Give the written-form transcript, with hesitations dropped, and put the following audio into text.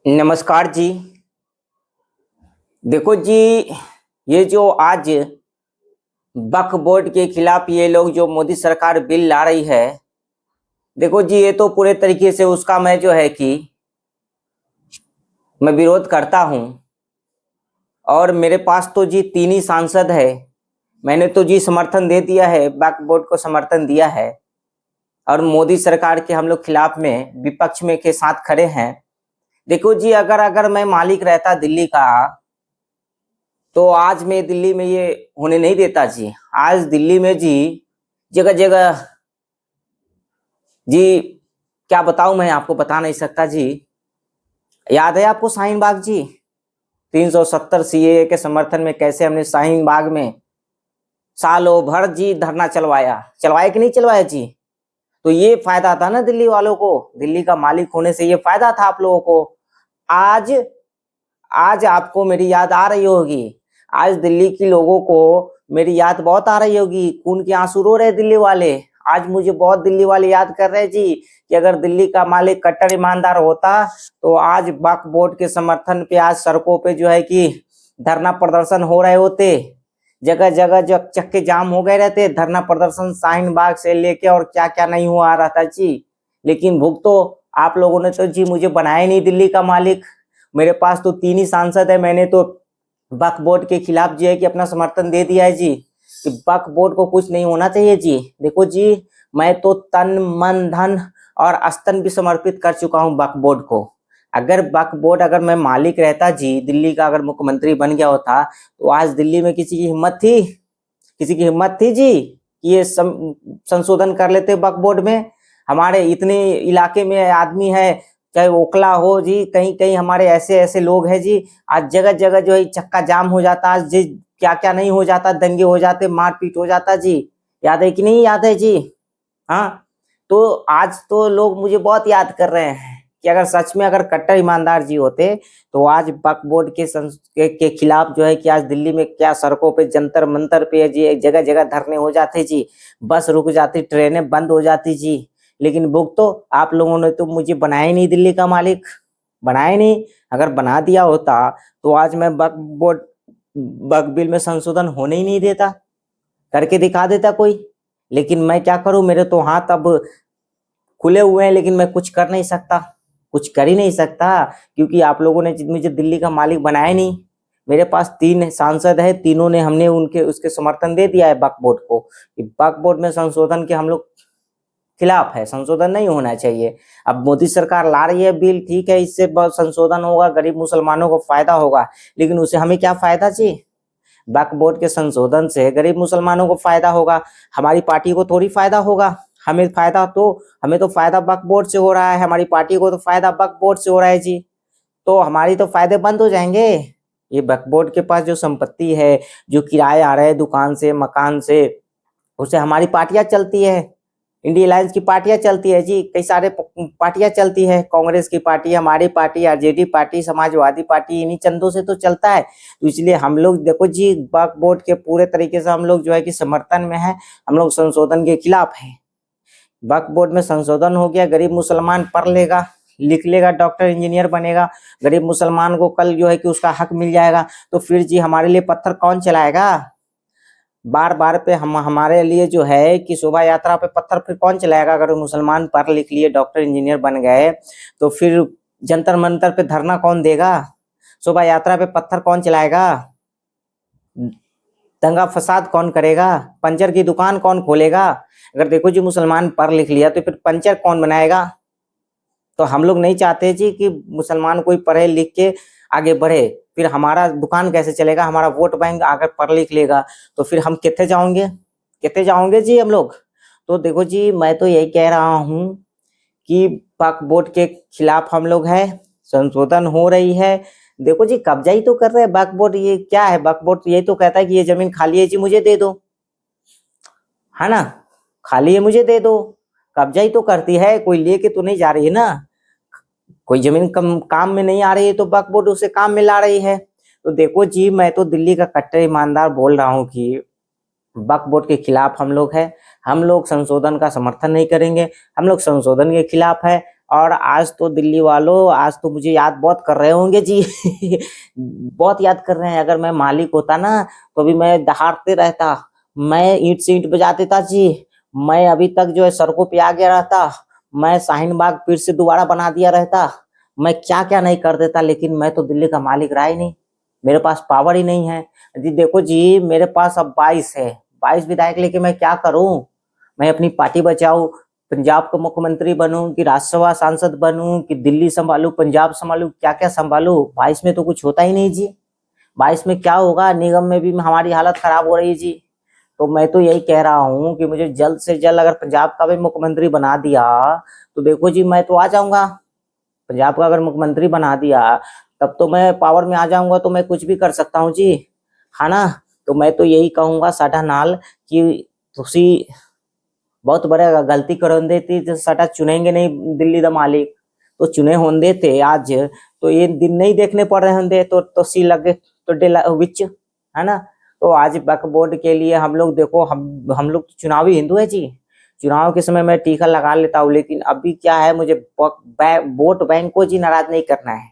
नमस्कार जी। देखो जी, ये जो आज वक्फ बोर्ड के खिलाफ ये लोग जो मोदी सरकार बिल ला रही है, देखो जी ये तो पूरे तरीके से उसका मैं जो है कि मैं विरोध करता हूँ। और मेरे पास तो जी 3 ही सांसद है। मैंने तो जी समर्थन दे दिया है, वक्फ बोर्ड को समर्थन दिया है। और मोदी सरकार के हम लोग खिलाफ में विपक्ष में के साथ खड़े हैं। देखो जी, अगर अगर मैं मालिक रहता दिल्ली का, तो आज मैं दिल्ली में ये होने नहीं देता जी। आज दिल्ली में जी जगह जगह जी, क्या बताऊं, मैं आपको बता नहीं सकता जी। याद है आपको शाहीन बाग जी? 370 सीएए के समर्थन में कैसे हमने शाहीन बाग में सालों भर जी धरना चलवाया, चलवाया कि नहीं चलवाया जी? तो ये फायदा था ना दिल्ली वालों को, दिल्ली का मालिक होने से ये फायदा था आप लोगों को। आज आज आपको मेरी याद आ रही होगी। आज दिल्ली के लोगों को मेरी याद बहुत आ रही होगी, खून के आंसू रो रहे दिल्ली वाले। आज मुझे बहुत दिल्ली वाले याद कर रहे जी कि अगर दिल्ली का मालिक कट्टर ईमानदार होता तो आज वक्फ बोर्ड के समर्थन पे आज सड़कों पे जो है कि धरना प्रदर्शन हो रहे होते। जगह जगह जो चक्के जाम हो गए रहते, धरना प्रदर्शन शाहीन बाग से लेके और क्या क्या नहीं हुआ रहता जी। लेकिन भुग तो आप लोगों ने तो जी मुझे बनाया नहीं दिल्ली का मालिक। मेरे पास तो 3 ही सांसद है। मैंने तो वक्फ बोर्ड के खिलाफ जो है कि अपना समर्थन दे दिया है जी, कि वक्फ बोर्ड को कुछ नहीं होना चाहिए जी। देखो जी, मैं तो तन मन धन और स्तन भी समर्पित कर चुका हूँ वक्फ बोर्ड को। अगर वक्फ बोर्ड, अगर मैं मालिक रहता जी, दिल्ली का अगर मुख्यमंत्री बन गया होता, तो आज दिल्ली में किसी की हिम्मत थी, किसी की हिम्मत थी जी कि ये संशोधन कर लेते वक्फ बोर्ड में? हमारे इतने इलाके में आदमी है, चाहे ओखला हो जी, कहीं कहीं हमारे ऐसे ऐसे लोग हैं जी। आज जगह जगह जो है चक्का जाम हो जाता, आज जी क्या क्या नहीं हो जाता, दंगे हो जाते, मारपीट हो जाता जी। याद है कि नहीं याद है जी? हाँ। तो आज तो लोग मुझे बहुत याद कर रहे हैं कि अगर सच में अगर कट्टर ईमानदार जी होते तो आज वक्फ बोर्ड के खिलाफ जो है कि आज दिल्ली में क्या सड़कों पे जंतर मंतर पे जी जगह जगह धरने हो जाते जी, बस रुक जाती, ट्रेनें बंद हो जाती जी। लेकिन भुग तो आप लोगों ने तो मुझे बनाया ही नहीं दिल्ली का मालिक, बनाया नहीं। अगर बना दिया होता तो आज मैं वक्फ बिल में संशोधन होने ही नहीं देता, करके दिखा देता कोई। लेकिन मैं क्या करूं, मेरे तो हाथ अब खुले हुए हैं, लेकिन मैं कुछ कर नहीं सकता, कुछ कर ही नहीं सकता, क्योंकि आप लोगों ने मुझे दिल्ली का मालिक बनाया नहीं। मेरे पास 3 सांसद है, तीनों ने हमने उनके उसके समर्थन दे दिया है वक्फ बोर्ड को, कि वक्फ बोर्ड में संशोधन के हम लोग खिलाफ है, संशोधन नहीं होना चाहिए। अब मोदी सरकार ला रही है बिल, ठीक है, इससे बहुत संशोधन होगा, गरीब मुसलमानों को फायदा होगा, लेकिन उसे हमें क्या फायदा जी? वक्फ बोर्ड के संशोधन से गरीब मुसलमानों को फायदा होगा, हमारी पार्टी को थोड़ी फायदा होगा। हमें तो फायदा वक्फ बोर्ड से हो रहा है, हमारी पार्टी को तो फायदा वक्फ बोर्ड से हो रहा है जी। तो हमारी तो फायदे बंद हो जाएंगे। ये वक्फ बोर्ड के पास जो संपत्ति है, जो किराए आ रहे हैं दुकान से, मकान से, उसे हमारी पार्टियां चलती है, इंडिया अलायंस की पार्टियां चलती है जी, कई सारे पार्टियां चलती है, कांग्रेस की पार्टी, हमारी party, RJD party, Samajwadi party, इन्हीं चंदों से तो चलता है। तो इसलिए हम लोग देखो जी, वक्फ बोर्ड के पूरे तरीके से हम लोग जो है कि समर्थन में है, हम लोग संशोधन के खिलाफ है। वक्फ बोर्ड में संशोधन हो गया, गरीब मुसलमान पढ़ लेगा, लिख लेगा, डॉक्टर इंजीनियर बनेगा, गरीब मुसलमान को कल जो है कि उसका हक मिल जाएगा। तो फिर जी हमारे लिए पत्थर कौन चलाएगा? बार बार पे हम हमारे लिए जो है कि शोभा यात्रा पे पत्थर फिर कौन चलाएगा? अगर मुसलमान पढ़ लिख लिए, डॉक्टर इंजीनियर बन गए, तो फिर जंतर मंतर पे धरना कौन देगा? शोभा यात्रा पे पत्थर कौन चलाएगा? दंगा फसाद कौन करेगा? पंचर की दुकान कौन खोलेगा? अगर देखो जी मुसलमान पढ़ लिख लिया तो फिर पंचर कौन बनाएगा? तो हम लोग नहीं चाहते जी कि मुसलमान कोई पढ़े लिख के आगे बढ़े। फिर हमारा दुकान कैसे चलेगा? हमारा वोट बैंक अगर पढ़ लिख लेगा तो फिर हम कितने जाओगे, कितने जाओगे जी हम लोग? तो देखो जी, मैं तो यही कह रहा हूँ कि वक्फ बोर्ड के खिलाफ हम लोग है, संशोधन हो रही है। देखो जी, कब्जा ही तो कर रहे हैं वक्फ बोर्ड। ये क्या है, वक्फ बोर्ड यही तो कहता है कि ये जमीन खाली है जी, मुझे दे दो, है ना? खाली है, मुझे दे दो। कब्जा ही तो करती है, कोई लेके तो नहीं जा रही है ना। कोई जमीन कम काम में नहीं आ रही है तो वक्फ बोर्ड उसे काम में ला रही है। तो देखो जी, मैं तो दिल्ली का कट्टर ईमानदार बोल रहा हूँ कि वक्फ बोर्ड के खिलाफ हम लोग हैं। हम लोग संशोधन का समर्थन नहीं करेंगे, हम लोग संशोधन के खिलाफ है। और आज तो दिल्ली वालों, आज तो मुझे याद बहुत कर रहे होंगे जी। बहुत याद कर रहे हैं। अगर मैं मालिक होता ना तो भी मैं दहाड़ते रहता, मैं ईंट से ईंट बजा देता जी। मैं अभी तक जो है सड़कों पे आ गया रहता, मैं शाहीन बाग फिर से दोबारा बना दिया रहता, मैं क्या क्या नहीं कर देता। लेकिन मैं तो दिल्ली का मालिक रहा ही नहीं, मेरे पास पावर ही नहीं है जी। देखो जी, मेरे पास अब 22 है, 22 विधायक लेके मैं क्या करूं? मैं अपनी पार्टी बचाऊं, पंजाब का मुख्यमंत्री बनूं, कि राज्यसभा सांसद बनूं, कि दिल्ली संभालूं, पंजाब संभालूं, क्या क्या संभालूं? 22 में तो कुछ होता ही नहीं जी। 22 में क्या होगा? निगम में भी हमारी हालत खराब हो रही है जी। तो मैं तो यही कह रहा हूँ कि मुझे जल्द से जल्द अगर पंजाब का भी मुख्यमंत्री बना दिया तो देखो जी, मैं तो आ जाऊंगा। पंजाब का अगर मुख्यमंत्री बना दिया तब तो मैं पावर में आ जाऊंगा, तो मैं कुछ भी कर सकता हूँ जी, है ना। तो मैं तो यही कहूंगा साडा नाल कि तुसी बहुत बड़ा गलती कर देती तो साडा चुनेंगे नहीं दिल्ली दा मालिक, तो चुने होंदे थे आज तो ये दिन नहीं देखने पड़ रहे होंगे, तो सी लगे तो डेला विच, है ना। तो आज वक्फ बोर्ड के लिए हम लोग देखो, हम लोग तो चुनावी हिंदू है जी। चुनाव के समय मैं टीका लगा लेता हूँ, लेकिन अभी क्या है, मुझे वोट बैंक को जी नाराज नहीं करना है।